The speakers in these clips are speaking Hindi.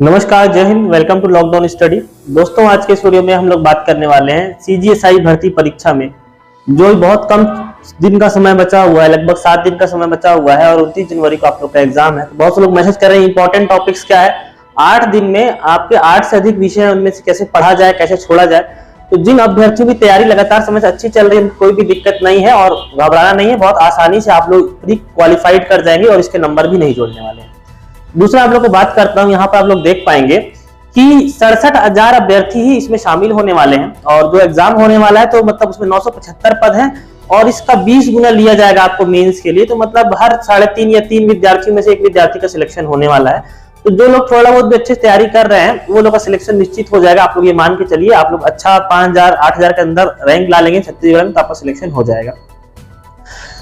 नमस्कार, जय Hind. Welcome to lockdown study. दोस्तों, आज के इस वीडियो में हम लोग बात करने वाले हैं सीजीएसआई भर्ती परीक्षा में जो बहुत कम दिन का समय बचा हुआ है, लगभग 7 दिन का समय बचा हुआ है और 29 जनवरी को आप लोग का एग्जाम है। तो बहुत से लोग मैसेज कर रहे हैं इंपॉर्टेंट टॉपिक्स क्या है। 8 दिन में आपके 8 से अधिक विषय हैं, उनमें से कैसे पढ़ा जाए, कैसे छोड़ा जाए। तो जिन अभ्यर्थियों की तैयारी लगातार समय से अच्छी चल रही है, कोई भी दिक्कत नहीं है और घबराना नहीं है। बहुत आसानी से आप लोग प्री क्वालिफाइड कर जाएंगे और इसके नंबर भी नहीं जोड़ने वाले हैं। दूसरा आप लोग को बात करता हूं, यहाँ पर आप लोग देख पाएंगे कि 67,000 अभ्यर्थी ही इसमें शामिल होने वाले हैं और जो एग्जाम होने वाला है तो मतलब उसमें 975 पद हैं और इसका 20 गुना लिया जाएगा आपको मेंस के लिए। तो मतलब हर 3.5 या 3 विद्यार्थियों में से एक विद्यार्थी का सिलेक्शन होने वाला है। तो जो लोग थोड़ा बहुत भी अच्छे से तैयारी कर रहे हैं वो लोग का सिलेक्शन निश्चित हो जाएगा। आप लोग ये मान के चलिए, आप लोग अच्छा 5,000 8,000 के अंदर रैंक ला लेंगे छत्तीसगढ़ में तो आपका सिलेक्शन हो जाएगा।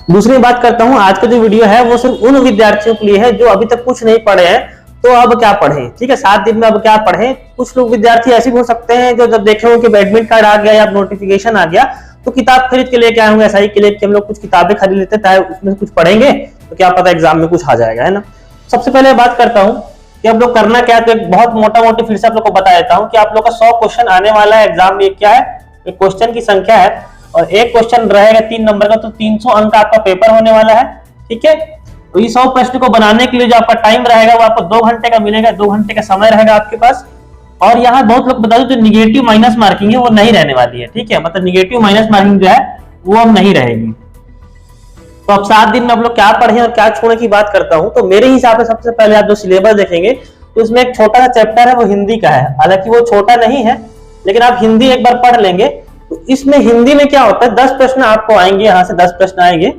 दूसरी बात करता हूं, आज का जो वीडियो है वो सिर्फ उन विद्यार्थियों के लिए है जो अभी तक कुछ नहीं पढ़े हैं तो अब क्या पढ़ें। ठीक है, 7 दिन में अब क्या पढ़ें। कुछ लोग विद्यार्थी ऐसे भी हो सकते हैं जो जब देखे हो कि एडमिट कार्ड आ गया या नोटिफिकेशन आ गया तो किताब खरीद के लेके आए होंगे एसआई के लिए कि हम लोग कुछ किताबें खरीद लेते हैं, उसमें से कुछ पढ़ेंगे तो क्या पता एग्जाम में कुछ आ जाएगा, है ना। सबसे पहले बात करता हूँ कि आप लोग करना क्या। तो एक बहुत मोटा मोटी फिर से आप लोग को बता देता हूँ कि आप लोग का 100 क्वेश्चन आने वाला है एग्जाम में। क्या है, एक क्वेश्चन की संख्या है और एक क्वेश्चन रहेगा 3 नंबर का, तो 300 अंक का आपका पेपर होने वाला है। ठीक है, तो ये 100 प्रश्न को बनाने के लिए जो आपका टाइम रहेगा वो आपको 2 घंटे का मिलेगा। 2 घंटे का समय रहेगा आपके पास। और यहाँ बहुत लोग बता दो जो निगेटिव माइनस मार्किंग है वो नहीं रहने वाली है। ठीक है, मतलब निगेटिव माइनस मार्किंग जो है वो अब नहीं रहेगी। तो अब 7 दिन में आप लोग क्या पढ़े और क्या छोड़े की बात करता हूँ। तो मेरे हिसाब से सबसे पहले आप जो सिलेबस देखेंगे तो इसमें एक छोटा सा चैप्टर है वो हिंदी का है। हालांकि वो छोटा नहीं है लेकिन आप हिंदी एक बार पढ़ लेंगे तो इसमें हिंदी में क्या होता है, 10 प्रश्न आपको आएंगे, यहाँ से 10 प्रश्न आएंगे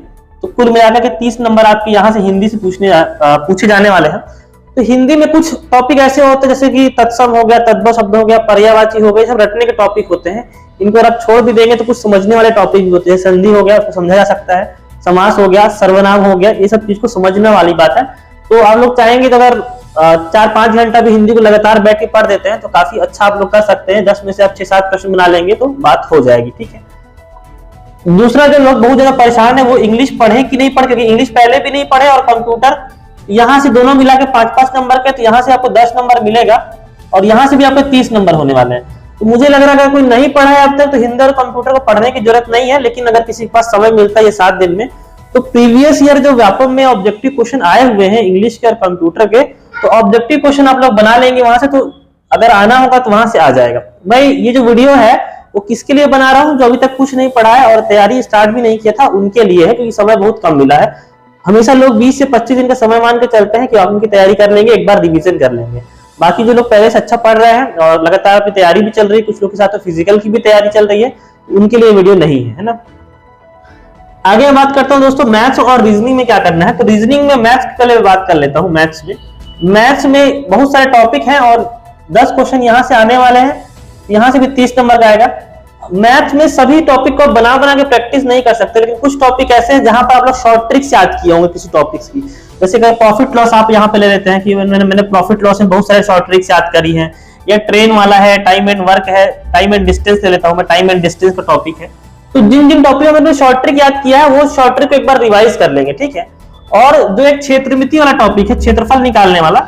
तो कुल मिलाकर के 30 नंबर आपके यहाँ से हिंदी से पूछे जाने वाले हैं। तो हिंदी में कुछ टॉपिक ऐसे होते हैं जैसे कि तत्सम हो गया, तद्भव शब्द हो गया, पर्यायवाची हो गए, सब रटने के टॉपिक होते हैं। इनको अगर आप छोड़ भी देंगे तो कुछ समझने वाले टॉपिक भी होते हैं। संधि हो गया, उसको समझा जा सकता है, समास हो गया, सर्वनाम हो गया, ये सब चीज को समझने वाली बात है। तो आप लोग चाहेंगे तो अगर 4-5 घंटा भी हिंदी को लगातार बैठ के पढ़ देते हैं तो काफी अच्छा आप लोग कर सकते हैं। 10 में से आप 6-7 प्रश्न बना लेंगे तो बात हो जाएगी। ठीक है, दूसरा जो लोग बहुत ज्यादा परेशान है वो इंग्लिश पढ़े कि नहीं पढ़े, क्योंकि इंग्लिश पहले भी नहीं पढ़े और कंप्यूटर यहाँ से दोनों मिला के 5-5 नंबर के, तो यहाँ से आपको 10 नंबर मिलेगा और यहाँ से भी आपको 30 नंबर होने वाले हैं। तो मुझे लग रहा है अगर कोई नहीं पढ़ा है अब तक तो हिंदी और कंप्यूटर को पढ़ने की जरूरत नहीं है। लेकिन अगर किसी के पास समय मिलता है ये 7 दिन में तो प्रीवियस ईयर जो व्यापम में ऑब्जेक्टिव क्वेश्चन आए हुए हैं इंग्लिश के और कंप्यूटर के, तो ऑब्जेक्टिव क्वेश्चन आप लोग बना लेंगे वहां से। तो अगर आना होगा तो वहां से आ जाएगा। मैं ये जो वीडियो है वो किसके लिए बना रहा हूँ, जो अभी तक कुछ नहीं पढ़ा है और तैयारी स्टार्ट भी नहीं किया था उनके लिए है, क्योंकि समय बहुत कम मिला है। हमेशा लोग 20 से 25 दिन का समय मान के चलते हैं कि आप उनकी तैयारी कर लेंगे, एक बार रिवीजन कर लेंगे। बाकी जो लोग पहले से अच्छा पढ़ रहे हैं और लगातार अपनी तैयारी भी चल रही है, कुछ लोग के साथ तो फिजिकल की भी तैयारी चल रही है, उनके लिए वीडियो नहीं है ना। आगे मैं बात करता हूँ दोस्तों मैथ्स और रीजनिंग में क्या करना है। तो रीजनिंग में मैथ्स की पहले बात कर लेता हूँ। मैथ्स में बहुत सारे टॉपिक हैं और 10 क्वेश्चन यहाँ से आने वाले हैं, यहाँ से भी 30 नंबर का आएगा। मैथ्स में सभी टॉपिक को बना बना के प्रैक्टिस नहीं कर सकते, लेकिन कुछ टॉपिक ऐसे हैं जहां पर आप लोग शॉर्ट ट्रिक्स याद किए होंगे किसी टॉपिक्स की। जैसे कि प्रॉफिट लॉस आप यहाँ पे ले लेते हैं कि मैंने प्रॉफिट लॉस में बहुत सारे शॉर्ट ट्रिक्स याद करी हैं। या ट्रेन वाला है, टाइम एंड वर्क है, टाइम एंड डिस्टेंस ले लेता हूँ मैं, टाइम एंड डिस्टेंस का टॉपिक है। तो जिन जिन टॉपिकों में मैंने शॉर्ट ट्रिक याद किया है वो शॉर्ट ट्रिक को एक बार रिवाइज कर लेंगे। ठीक है, और जो एक क्षेत्रमिति वाला टॉपिक है, क्षेत्रफल निकालने वाला,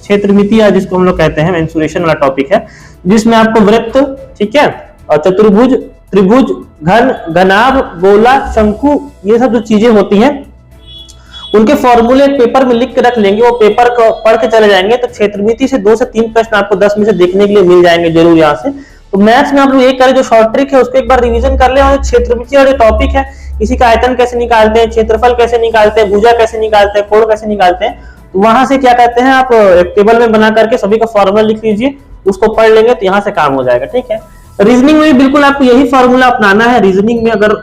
क्षेत्रमिति या जिसको हम लोग कहते हैं मेंसुरेशन वाला टॉपिक है, जिसमें आपको वृत्त, ठीक है, और चतुर्भुज, त्रिभुज, घन, घनाभ, गोला, शंकु, ये सब जो चीजें होती हैं उनके फॉर्मूले पेपर में लिख के रख लेंगे। वो पेपर को पढ़ के चले जाएंगे तो क्षेत्रमिति से 2 से 3 प्रश्न आपको 10 में से देखने के लिए मिल जाएंगे जरूर यहाँ से। तो मैथ्स में आप लोग एक करें, जो शॉर्ट ट्रिक है उसको एक बार रिवीजन कर ले। और क्षेत्रमिति वाले टॉपिक है, किसी का आयतन कैसे निकालते हैं, क्षेत्रफल कैसे निकालते हैं, भुजा कैसे निकालते हैं, कोण कैसे निकालते हैं, तो वहां से क्या कहते हैं आप एक टेबल में बना करके सभी का फॉर्मूला लिख लीजिए, उसको पढ़ लेंगे तो यहाँ से काम हो जाएगा। ठीक है, रीजनिंग में भी बिल्कुल आपको यही फॉर्मूला अपनाना है। रीजनिंग में अगर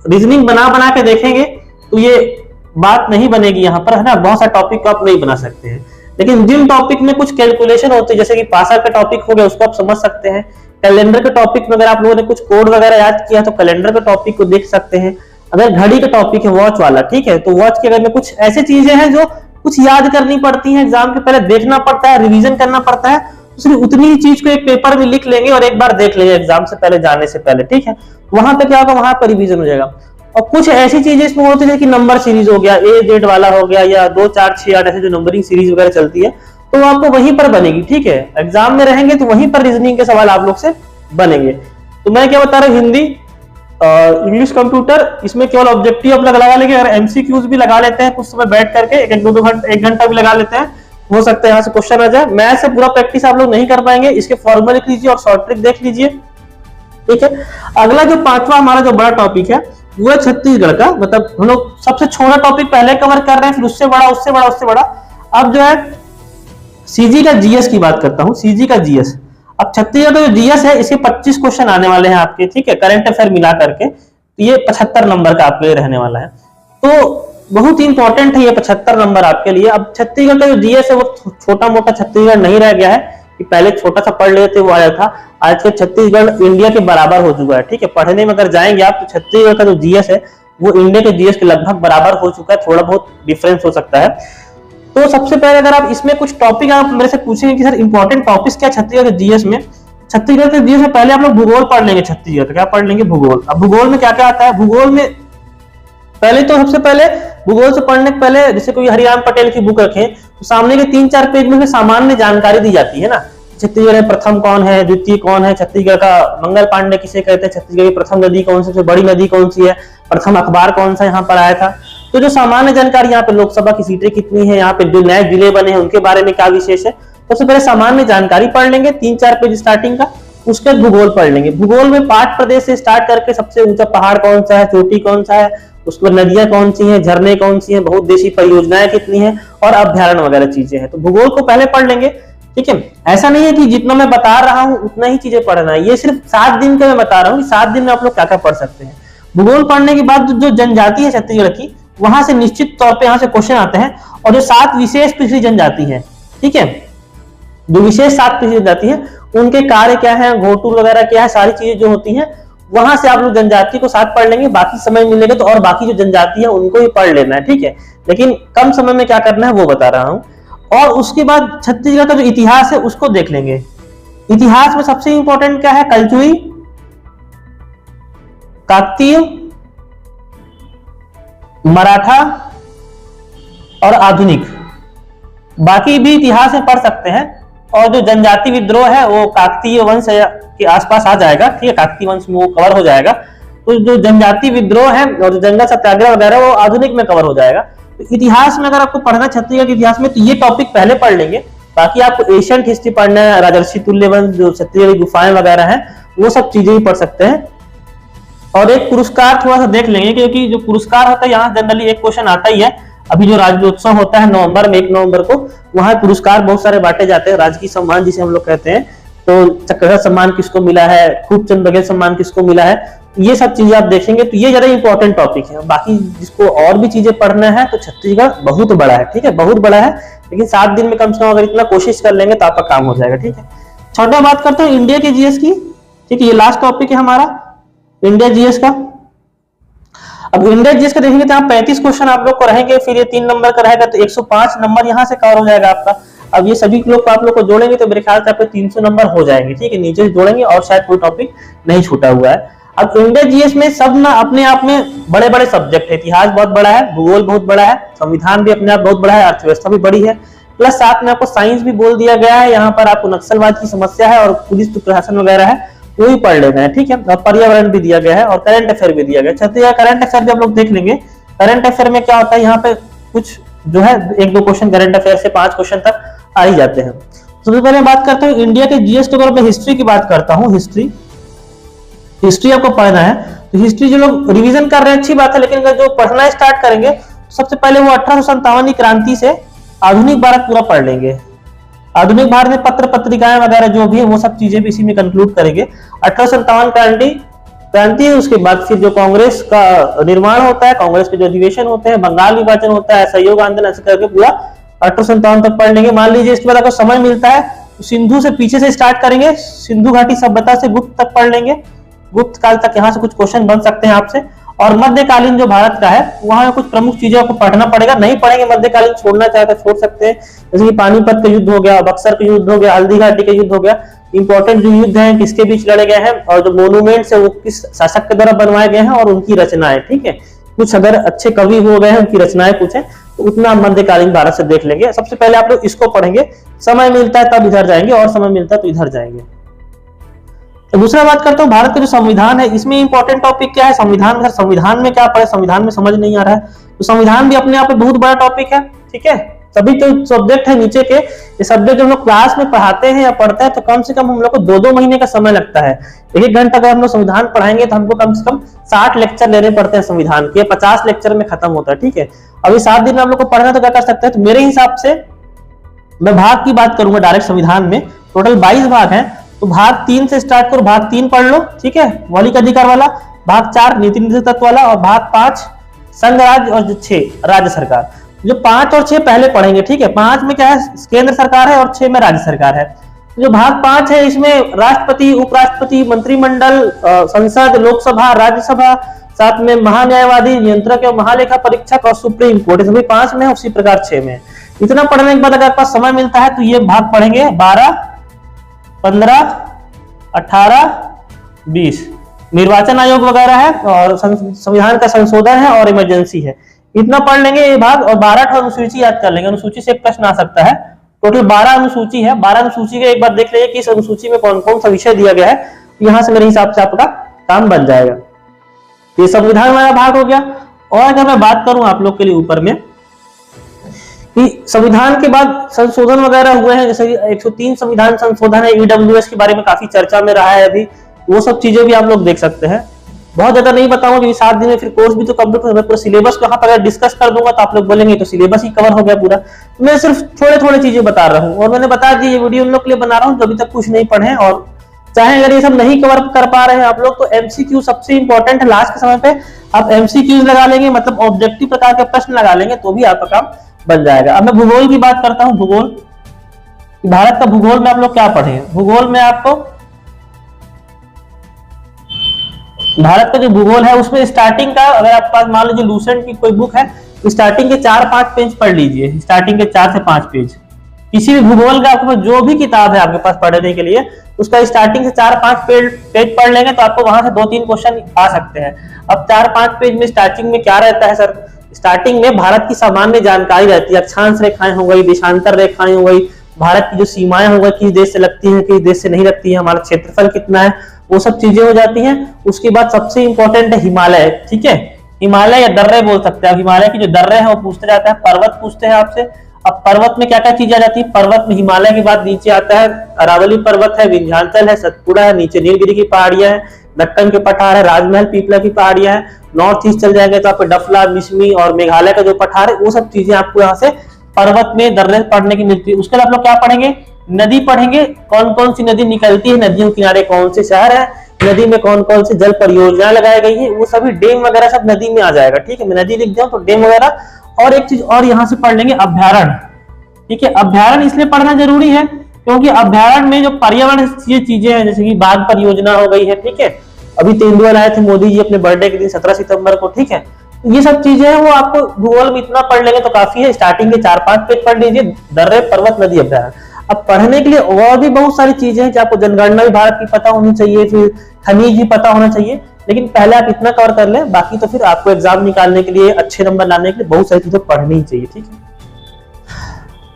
रीजनिंग बना बना के देखेंगे तो ये बात नहीं बनेगी यहाँ पर, है ना। बहुत सारे टॉपिक को आप नहीं बना सकते हैं, लेकिन जिन टॉपिक में कुछ कैलकुलेशन होते हैं, जैसे कि पासा का टॉपिक हो गया, उसको आप समझ सकते हैं। कैलेंडर के टॉपिक में अगर आप लोगों ने कुछ कोड वगैरह याद किया तो कैलेंडर के टॉपिक को देख सकते हैं। अगर घड़ी का टॉपिक है वॉच वाला, ठीक है, तो वॉच के अगर में कुछ ऐसी चीजें हैं जो कुछ याद करनी पड़ती है, एग्जाम के पहले देखना पड़ता है, रिवीजन करना पड़ता है, तो सिर्फ उतनी ही चीज को एक पेपर में लिख लेंगे और एक बार देख लेंगे एग्जाम से पहले, जाने से पहले। ठीक है, वहां पे क्या होगा, वहां पर रिवीजन हो जाएगा। और कुछ ऐसी चीजें इसमें होती है कि नंबर सीरीज हो गया, A Z वाला हो गया, या 2 4 6 8 ऐसे जो नंबरिंग सीरीज वगैरह चलती है तो आपको वहीं पर बनेगी, ठीक है। एग्जाम में रहेंगे तो वहीं पर रीजनिंग के सवाल आप लोग से बनेंगे। तो मैं क्या बता रहा हूँ, हिंदी, इंग्लिश, कंप्यूटर, इसमें केवल ऑब्जेक्टिव आप लगा लेंगे। अगर एमसीक्यूज भी लगा लेते हैं कुछ समय बैठ करके, एक घंटा भी लगा लेते हैं, हो सकता है यहाँ से क्वेश्चन आ जाए। मैथ से पूरा प्रैक्टिस आप लोग नहीं कर पाएंगे, इसके फॉर्मूले लिख लीजिए और शॉर्ट ट्रिक देख लीजिए, ठीक है। अगला जो पांचवा हमारा जो बड़ा टॉपिक है वो है छत्तीसगढ़ का। मतलब हम लोग सबसे छोटा टॉपिक पहले कवर कर रहे हैं, फिर उससे बड़ा, उससे बड़ा, उससे बड़ा। अब जो है सीजी का जीएस की बात करता हूँ, सीजी का जीएस। अब छत्तीसगढ़ का जो जीएस है इसके 25 क्वेश्चन आने वाले हैं आपके, ठीक है, करंट अफेयर मिला करके। तो ये 75 नंबर का आपके लिए रहने वाला है, तो बहुत ही इंपॉर्टेंट है ये 75 नंबर आपके लिए। अब छत्तीसगढ़ का जो जीएस है वो छोटा मोटा छत्तीसगढ़ नहीं रह गया है कि पहले छोटा सा पढ़ लेते वो आया था। आज के छत्तीसगढ़ इंडिया के बराबर हो चुका है, ठीक है। पढ़ने में अगर जाएंगे आप तो छत्तीसगढ़ का जो जीएस है वो इंडिया के जीएस के लगभग बराबर हो चुका है, थोड़ा बहुत डिफरेंस हो सकता है। तो सबसे पहले अगर आप इसमें कुछ टॉपिक आप मेरे से पूछेंगे कि सर इंपॉर्टेंट टॉपिक्स क्या छत्तीसगढ़ के जीएस में, छत्तीसगढ़ के जीएस में पहले आप लोग भूगोल पढ़ लेंगे। छत्तीसगढ़ क्या पढ़ लेंगे? भूगोल। अब भूगोल में क्या क्या आता है? भूगोल में पहले तो सबसे पहले भूगोल से पढ़ने के पहले जैसे कोई हरिराम पटेल की बुक रखें तो सामने के 3-4 पेज में सामान्य जानकारी दी जाती है ना। छत्तीसगढ़ में प्रथम कौन है, द्वितीय कौन है, छत्तीसगढ़ का मंगल पांडे किसे कहते हैं, छत्तीसगढ़ की प्रथम नदी कौन सी, सबसे बड़ी नदी कौन सी है, प्रथम अखबार कौन सा यहाँ पर आया था। तो जो सामान्य जानकारी, यहाँ पे लोकसभा की सीटें कितनी है, यहाँ पे जो नए जिले बने हैं उनके बारे में क्या विशेष है, सबसे पहले सामान्य जानकारी पढ़ लेंगे 3-4 पेज स्टार्टिंग का। उसके बाद भूगोल पढ़ लेंगे। भूगोल में पाट प्रदेश से स्टार्ट करके सबसे ऊंचा पहाड़ कौन सा है, चोटी कौन सा है, उसके बाद नदियां कौन सी हैं, झरने कौन सी हैं, बहुउद्देशीय परियोजनाएं कितनी हैं और अभ्यारण्य वगैरह चीजें हैं। तो भूगोल को पहले पढ़ लेंगे, ठीक है। ऐसा नहीं है कि जितना मैं बता रहा हूँ उतना ही चीजें पढ़ना है, ये सिर्फ 7 दिन का मैं बता रहा हूँ कि 7 दिन में आप लोग क्या क्या पढ़ सकते हैं। भूगोल पढ़ने के बाद जो जनजाति है छत्तीसगढ़ की, वहां से निश्चित तौर पर यहाँ से क्वेश्चन आते हैं। और जो 7 विशेष पिछड़ी जनजाति है, ठीक है, जो विशेष 7 पिछड़ी जनजाति है उनके कार्य क्या है, घोटू वगैरह क्या है, सारी चीजें जो होती हैं वहां से आप लोग जनजाति को 7 पढ़ लेंगे। बाकी समय मिलेगा तो और बाकी जो जनजाति है उनको ही पढ़ लेना है, ठीक है। लेकिन कम समय में क्या करना है वो बता रहा हूं। और उसके बाद छत्तीसगढ़ का जो इतिहास है उसको देख लेंगे। इतिहास में सबसे इंपॉर्टेंट क्या है? कलचुई, काकतीय, मराठा और आधुनिक। बाकी भी इतिहास में पढ़ सकते हैं। और जो जनजाति विद्रोह है वो काकतीय वंश के आसपास आ जाएगा, ठीक है, काकतीय वंश में वो कवर हो जाएगा। तो जो जनजाति विद्रोह है और जो जंगल सत्याग्रह वगैरह वो आधुनिक में कवर हो जाएगा। तो इतिहास में अगर आपको पढ़ना छत्तीसगढ़ के इतिहास में तो ये टॉपिक पहले पढ़ लेंगे। बाकी आपको एशियंट हिस्ट्री पढ़ना है, राजर्षि तुल्य वंश, जो छत्तीसगढ़ की गुफाएं वगैरह हैं वो सब चीजें ही पढ़ सकते हैं। और एक पुरस्कार थोड़ा सा देख लेंगे, क्योंकि जो पुरस्कार होता है यहाँ जनरली एक क्वेश्चन आता ही है। अभी जो राज्योत्सव होता है नवंबर में, 1 नवंबर को, वहां पुरस्कार बहुत सारे बांटे जाते हैं। राजकीय सम्मान जिसे हम लोग कहते हैं, तो चक्रधर सम्मान किसको मिला है, खूबचंद बघेल सम्मान किसको मिला है, ये सब चीजें आप देखेंगे। तो ये ज्यादा इंपॉर्टेंट टॉपिक है। बाकी जिसको और भी चीजें पढ़ना है तो छत्तीसगढ़ बहुत बड़ा है, ठीक है, बहुत बड़ा है। लेकिन 7 दिन में कम से कम अगर इतना कोशिश कर लेंगे तो आपका काम हो जाएगा, ठीक है। छोटा बात करते हैं इंडिया के जीएस की, ठीक है, ये लास्ट टॉपिक है हमारा इंडिया जीएस का। अब इंडिया जीएस का देखेंगे तो यहाँ 35 क्वेश्चन आप लोग को रहेंगे, फिर ये 3 नंबर का रहेगा तो 105 नंबर यहाँ से कवर हो जाएगा आपका। अब ये सभी लोग को आप लोग को जोड़ेंगे तो मेरे ख्याल से आपको 300 नंबर हो जाएंगे, ठीक है, नीचे से जोड़ेंगे और शायद कोई टॉपिक नहीं छूटा हुआ है। अब इंडिया जीएस में सब ना अपने आप में बड़े बड़े सब्जेक्ट है। इतिहास बहुत बड़ा है, भूगोल बहुत बड़ा है, संविधान भी अपने आप बहुत बड़ा है, अर्थव्यवस्था भी बड़ी है, प्लस साथ में आपको साइंस भी बोल दिया गया है। यहाँ पर आपको नक्सलवाद की समस्या है और पुलिस प्रशासन वगैरह है वो भी पढ़ लेना है, ठीक है। और पर्यावरण भी दिया गया है और करंट अफेयर भी दिया गया है। छत्तीसगढ़ करंट अफेयर भी आप लोग देख लेंगे। करंट अफेयर में क्या होता है, यहाँ पे कुछ जो है 1-2 क्वेश्चन करंट अफेयर से 5 क्वेश्चन तक आ ही जाते हैं। सबसे पहले बात करता हूँ इंडिया के जीएस के, अगर मैं हिस्ट्री की बात करता हूँ, हिस्ट्री आपको पढ़ना है तो हिस्ट्री जो लोग रिवीजन कर रहे हैं अच्छी बात है, लेकिन अगर जो पढ़ना स्टार्ट करेंगे तो सबसे पहले वो 1857 की क्रांति से आधुनिक भारत पूरा पढ़ लेंगे। आधुनिक भारत में पत्र पत्रिकाएं वगैरह जो भी है वो सब चीजें भी इसी में कंक्लूड करेंगे। 1857 क्रांति है, उसके बाद फिर जो कांग्रेस का निर्माण होता है, कांग्रेस के जो अधिवेशन होते हैं, बंगाल विभाजन होता है, सहयोग आंदोलन, ऐसे करके पूरा 1857 तक पढ़ लेंगे। मान लीजिए इसके बाद अगर समय मिलता है तो सिंधु से पीछे से स्टार्ट करेंगे, सिंधु घाटी सभ्यता से गुप्त तक पढ़ लेंगे। गुप्त काल तक यहाँ से कुछ क्वेश्चन बन सकते हैं आपसे। और मध्यकालीन जो भारत का है वहां कुछ प्रमुख चीजें आपको पढ़ना पड़ेगा। नहीं पढ़ेंगे मध्यकालीन, छोड़ना चाहे तो छोड़ सकते हैं, जैसे कि पानीपत का युद्ध हो गया, बक्सर का युद्ध हो गया, हल्दी घाटी का युद्ध हो गया। इंपॉर्टेंट जो युद्ध है किसके बीच लड़े गए हैं और जो मोन्यूमेंट्स है वो किस शासक के द्वारा बनवाए गए हैं और उनकी रचनाएं, ठीक है। कुछ अगर अच्छे कवि हो गए हैं उनकी रचनाएं पूछे तो उतना मध्यकालीन भारत से देख लेंगे। सबसे पहले आप लोग इसको पढ़ेंगे, समय मिलता है तब इधर जाएंगे और समय मिलता है तो इधर जाएंगे। तो दूसरा बात करता हूँ भारत का जो संविधान है, इसमें इंपॉर्टेंट टॉपिक क्या है, संविधान में। संविधान में क्या पढ़े, संविधान में समझ नहीं आ रहा है तो संविधान भी अपने आप में बहुत बड़ा टॉपिक है, ठीक है। सभी जो सब्जेक्ट है नीचे के, ये सब्जेक्ट हम लोग क्लास में पढ़ाते हैं या पढ़ते हैं तो कम से कम हम लोग को 2-2 महीने का समय लगता है। 1 घंटा अगर हम लोग संविधान पढ़ाएंगे तो हमको कम से कम 60 लेक्चर लेने पड़ते हैं संविधान के, 50 लेक्चर में खत्म होता है, ठीक है। अभी 7 दिन में हम लोग को पढ़ना तो क्या कर सकते हैं, तो मेरे हिसाब से मैं भाग की बात करूंगा डायरेक्ट। संविधान में टोटल 22 भाग है, तो भाग 3 से स्टार्ट करो, भाग 3 पढ़ लो, ठीक है, मौलिक अधिकार वाला, भाग 4 नीति निर्देशक तत्व वाला, और भाग 5 संघ राज्य और 6 राज्य सरकार। जो 5 और 6 पहले पढ़ेंगे, ठीक है। 5 में क्या है, केंद्र सरकार है और 6 में राज्य सरकार है। जो भाग 5 है इसमें राष्ट्रपति, उपराष्ट्रपति, मंत्रिमंडल, संसद, लोकसभा, राज्यसभा, साथ में महान्यायवादी, नियंत्रक एवं महालेखा परीक्षक और सुप्रीम कोर्ट, सभी 5 में है, उसी प्रकार 6 में। इतना पढ़ने के बाद अगर आपके पास समय मिलता है तो ये भाग पढ़ेंगे 12, 15, 18, 20। निर्वाचन आयोग वगैरह है और संविधान का संशोधन है और इमरजेंसी है, इतना पढ़ लेंगे ये भाग। और 12 अनुसूची याद कर लेंगे, अनुसूची से एक प्रश्न आ सकता है। टोटल 12 अनुसूची है, 12 अनुसूची के एक बार देख लीजिए कि इस अनुसूची में कौन कौन सा विषय दिया गया है, यहां से मेरे हिसाब से आपका काम बन जाएगा। ये संविधान वाला भाग हो गया। और अगर मैं बात करूं आप लोग के लिए ऊपर में कि संविधान के बाद संशोधन वगैरह हुए हैं, जैसे 103 संविधान संशोधन है, ईडब्ल्यूएस के बारे में काफी चर्चा में रहा है अभी, वो सब चीजें भी आप लोग देख सकते हैं। बहुत ज्यादा नहीं बताऊंगा क्योंकि 7 दिन में फिर कोर्स भी तो कंप्लीट हो, पूरा सिलेबस को यहाँ पर अगर डिस्कस कर दूंगा तो आप लोग बोलेंगे तो सिलेबस ही कवर हो गया पूरा। मैं सिर्फ थोड़े थोड़े चीजें बता रहा हूँ और मैंने बता दी ये वीडियो उन लोग के लिए बना रहा हूँ जो अभी तक कुछ नहीं पढ़े। और चाहे अगर ये सब नहीं कवर कर पा रहे हैं आप लोग तो एमसीक्यू सबसे इंपॉर्टेंट है, लास्ट के समय पे आप एमसीक्यूज लगा लेंगे, मतलब ऑब्जेक्टिव प्रकार के प्रश्न लगा लेंगे तो भी आपका काम बन जाएगा। अब मैं भूगोल की बात करता हूँ। भूगोल, भारत का भूगोल में आप लोग क्या पढ़े, भूगोल में आपको भारत का जो भूगोल है उसमें स्टार्टिंग का, अगर आपके पास मान लीजिए लूसेंट की कोई बुक है तो स्टार्टिंग के 4-5 पेज पढ़ लीजिए, स्टार्टिंग के 4 से 5 पेज। किसी भी भूगोल का आपके पास जो भी किताब है आपके पास पढ़ने के लिए, उसका स्टार्टिंग से 4-5 पेज पढ़ लेंगे तो आपको वहां से 2-3 क्वेश्चन आ सकते हैं। अब 4-5 पेज में स्टार्टिंग में क्या रहता है सर, स्टार्टिंग में भारत की सामान्य जानकारी रहती है, अक्षांश रेखाएं हो गई, देशांतर रेखाएं हो गई, भारत की जो सीमाएं हो गई, किस देश से लगती हैं, किस देश से नहीं लगती है, हमारा क्षेत्रफल कितना है, वो सब चीजें हो जाती हैं। उसके बाद सबसे इंपॉर्टेंट है हिमालय, ठीक है, हिमालय या दर्रे बोल सकते हैं आप। हिमालय की जो दर्रे हैं वो पूछते जाता है, पर्वत पूछते हैं आपसे। अब पर्वत में क्या क्या चीजें आ जाती है, पर्वत में हिमालय के बाद नीचे आता है अरावली पर्वत है, विंध्याचल है, सतपुड़ा है, नीचे नीलगिरी की पहाड़ियां है, दक्कन के पठार है, राजमहल पीपला की पहाड़ियां है। नॉर्थ ईस्ट चल जाएंगे तो आपको डफला, मिसमी और मेघालय का जो पठार है, वो सब चीजें आपको यहाँ से पर्वत में दर्रे पढ़ने की मिलती है। उसके बाद आप लोग क्या पढ़ेंगे, नदी पढ़ेंगे, कौन कौन सी नदी निकलती है, नदियों के किनारे कौन से शहर है, नदी में कौन कौन सी जल परियोजनाएं लगाई गई है, वो सभी डैम वगैरह सब नदी में आ जाएगा, ठीक है। मैं नदी लिख दूं तो डैम वगैरह। और एक चीज और यहाँ से पढ़ लेंगे, अभ्यारण्य, ठीक है। अभ्यारण्य इसलिए पढ़ना जरूरी है क्योंकि अभ्यारण्य में जो पर्यावरण चीजें हैं, जैसे कि बाघ परियोजना हो गई है, ठीक है। अभी तेंदुआ आए थे मोदी जी अपने बर्थडे के दिन 17 सितंबर को, ठीक है। ये सब चीजें हैं वो आपको भूगोल में इतना पढ़ लेंगे तो काफी है। स्टार्टिंग के 4-5 पेज पढ़ लीजिए, दर्रे, पर्वत, नदी, अभ्यारण्य। अब पढ़ने के लिए और भी बहुत सारी चीजें हैं कि आपको जनगणना भी भारत की पता होनी चाहिए, फिर खनिज भी पता होना चाहिए, लेकिन पहले आप इतना कवर कर लें, बाकी तो फिर आपको एग्जाम निकालने के लिए, अच्छे नंबर लाने के लिए बहुत सारी चीजें पढ़नी ही चाहिए, ठीक है।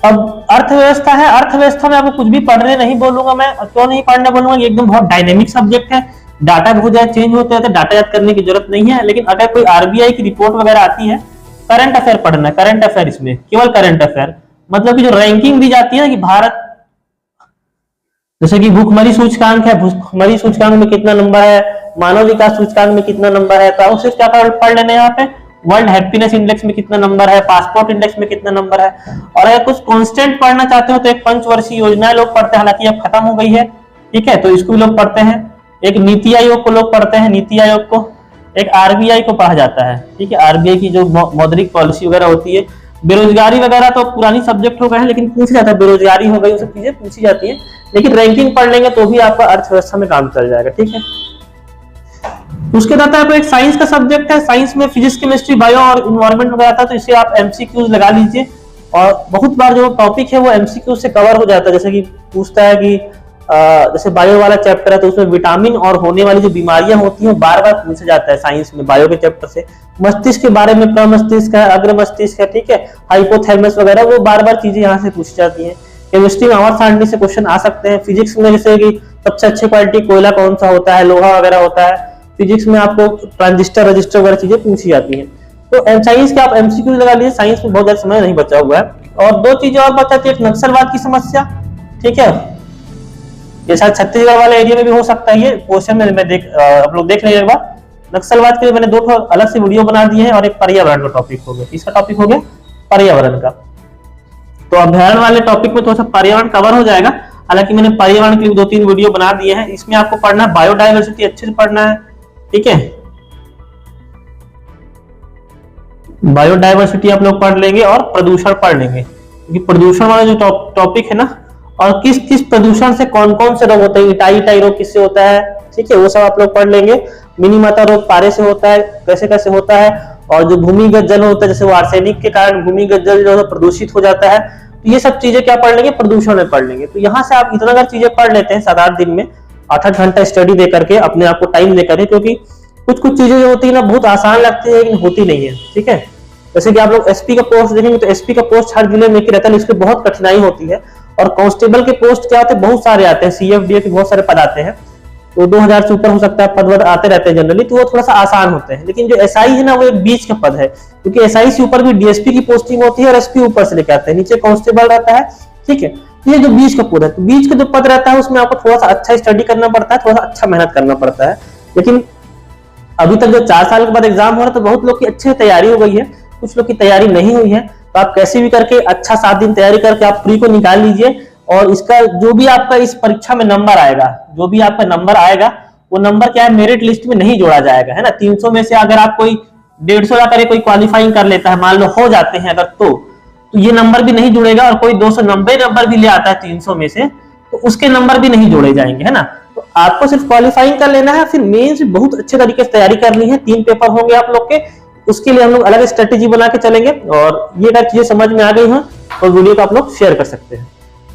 अब अर्थव्यवस्था है, अर्थव्यवस्था में आपको कुछ भी पढ़ने नहीं बोलूंगा मैं। क्यों नहीं पढ़ने बोलूंगा, ये एकदम बहुत डायनेमिक सब्जेक्ट है, डाटा बहुत ज्यादा चेंज होते हैं, डाटा याद करने की जरूरत नहीं है। लेकिन अगर कोई आरबीआई की रिपोर्ट वगैरह आती है, करंट अफेयर पढ़ना है, करंट अफेयर, इसमें केवल करंट अफेयर, मतलब कि जो रैंकिंग दी जाती है ना कि भारत, जैसे कि भूखमरी सूचकांक है, भूखमरी सूचकांक में कितना नंबर है, मानव विकास सूचकांक में कितना नंबर है, तो आप सिर्फ क्या पढ़ लेना है यहाँ पे, वर्ल्ड हैप्पीनेस इंडेक्स में कितना नंबर है, पासपोर्ट इंडेक्स में कितना नंबर है। और अगर कुछ कांस्टेंट पढ़ना चाहते हो तो एक पंचवर्षीय योजना लोग पढ़ते हैं, हालांकि अब खत्म हो गई है, ठीक है, तो इसको भी लोग पढ़ते हैं। एक नीति आयोग को लोग पढ़ते हैं, नीति आयोग को, एक आरबीआई को पढ़ा जाता है, ठीक है, आरबीआई की जो मौद्रिक पॉलिसी वगैरह होती है। बेरोजगारी वगैरह तो पुरानी सब्जेक्ट हो गए हैं, लेकिन पूछ जाता है, बेरोजगारी हो गई, वो सब चीजें पूछी जाती है, लेकिन रैंकिंग पढ़ लेंगे तो भी आपका अर्थव्यवस्था में काम चल जाएगा, ठीक है। उसके बाद आपको एक साइंस का सब्जेक्ट है, साइंस में फिजिक्स, केमिस्ट्री, बायो और इन्वायरमेंट वगैरह था, तो इसे आप एमसीक्यूज लगा लीजिए। और बहुत बार जो टॉपिक है वो एमसीक्यू से कवर हो जाता है, जैसे कि पूछता है कि जैसे बायो वाला चैप्टर है तो उसमें विटामिन और होने वाली जो बीमारियां होती हैं बार बार पूछा जाता है साइंस में बायो के चैप्टर से। मस्तिष्क के बारे में प्रमस्तिष्क है, अग्र मस्तिष्क है, ठीक है, हाइपोथैलेमस वगैरह, वो बार बार चीजें यहाँ से पूछी जाती हैं। केमिस्ट्री में आवर्त सारणी से क्वेश्चन आ सकते हैं। फिजिक्स में जैसे कि सबसे अच्छी क्वालिटी कोयला कौन सा होता है, लोहा वगैरह होता है। फिजिक्स में आपको ट्रांजिस्टर रजिस्टर वगैरह चीजें पूछी जाती हैं। तो साइंस के आप एमसीक्यू लगा लीजिए, साइंस में बहुत ज्यादा समय नहीं बचा हुआ है। और दो चीजें और बचाती है, एक नक्सलवाद की समस्या, ठीक है, ये शायद छत्तीसगढ़ वाले एरिया में भी हो सकता है, ये क्वेश्चन में मैं आप लोग देख लीजिए एक बार। नक्सलवाद के लिए मैंने दो अलग से वीडियो बना दिए हैं और एक पर्यावरण का टॉपिक हो गया। इसका टॉपिक हो गया पर्यावरण का। तो अभ्यारण्य वाले टॉपिक में थोड़ा सा पर्यावरण कवर हो जाएगा, हालांकि मैंने पर्यावरण के लिए 2-3 वीडियो बना दिए हैं। इसमें आपको पढ़ना है बायोडायवर्सिटी, अच्छे से पढ़ना है, ठीक है, बायोडायवर्सिटी आप लोग पढ़ लेंगे और प्रदूषण पढ़ लेंगे, क्योंकि प्रदूषण वाला जो टॉपिक है ना, और किस किस प्रदूषण से कौन कौन से रोग होते हैं, इटाई रोग किससे होता है, ठीक है, वो सब आप लोग पढ़ लेंगे। मिनीमाता रोग पारे से होता है, कैसे कैसे होता है, और जो भूमिगत जल होता है जैसे वो आर्सेनिक के कारण भूमिगत जल जो है प्रदूषित हो जाता है, तो ये सब चीजें क्या पढ़ लेंगे, प्रदूषण में पढ़ लेंगे। तो यहाँ से आप इतना अगर चीजें पढ़ लेते हैं 7-8 दिन में, 8-8 घंटा स्टडी दे करके अपने आप को टाइम दे करके, क्योंकि कुछ कुछ चीजें जो होती है ना बहुत आसान लगती है लेकिन होती नहीं है, ठीक है। जैसे कि आप लोग एसपी का पोस्ट देखेंगे तो एसपी का पोस्ट हर जिले में रहता है, इसमें बहुत कठिनाई होती है। और कांस्टेबल के पोस्ट क्या होते हैं, बहुत सारे आते हैं, सीएफडीए के बहुत सारे पद आते हैं, तो 2000 से ऊपर हो सकता है पद आते रहते हैं जनरली, तो वो थोड़ा सा आसान होते हैं। लेकिन जो एसआई है ना वो एक बीच का पद है, क्योंकि एसआई से ऊपर भी डीएसपी की पोस्टिंग होती है और एसपी ऊपर से लेके आते हैं, नीचे कांस्टेबल रहता है, ठीक है। ये जो बीच का पद है, तो बीच का जो पद रहता है उसमें आपको थोड़ा सा अच्छा स्टडी करना पड़ता है, थोड़ा सा अच्छा मेहनत करना पड़ता है। लेकिन अभी तक जो 4 साल के बाद एग्जाम हो रहा है तो बहुत लोग की अच्छी तैयारी हो गई है, कुछ लोग की तैयारी नहीं हुई है। तो आप कैसे भी करके अच्छा 7 दिन तैयारी करके आप प्री को निकाल लीजिए, और इसका जो भी आपका इस परीक्षा में नंबर आएगा, जो भी आपका नंबर आएगा वो नंबर क्या है, मेरिट लिस्ट में नहीं जोड़ा जाएगा, है ना। 300 में से अगर आप कोई 150 ला करे कोई क्वालिफाइंग कर लेता है, मान लो हो जाते हैं अगर, तो ये नंबर भी नहीं जुड़ेगा। और कोई 290 नंबर भी ले आता है 300 में से, तो उसके नंबर भी नहीं जोड़े जाएंगे, है ना। तो आपको सिर्फ क्वालिफाइंग कर लेना है, फिर मेंस बहुत अच्छे तरीके से तैयारी करनी है। 3 पेपर होंगे आप लोग के, उसके लिए हम लोग अलग स्ट्रेटेजी बना के चलेंगे। और ये अगर चीजें समझ में आ गई हैं तो वीडियो को आप लोग शेयर कर सकते हैं।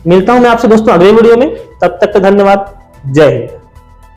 मिलता हूं मैं आपसे दोस्तों अगले वीडियो में, तब तक के धन्यवाद, जय हिंद।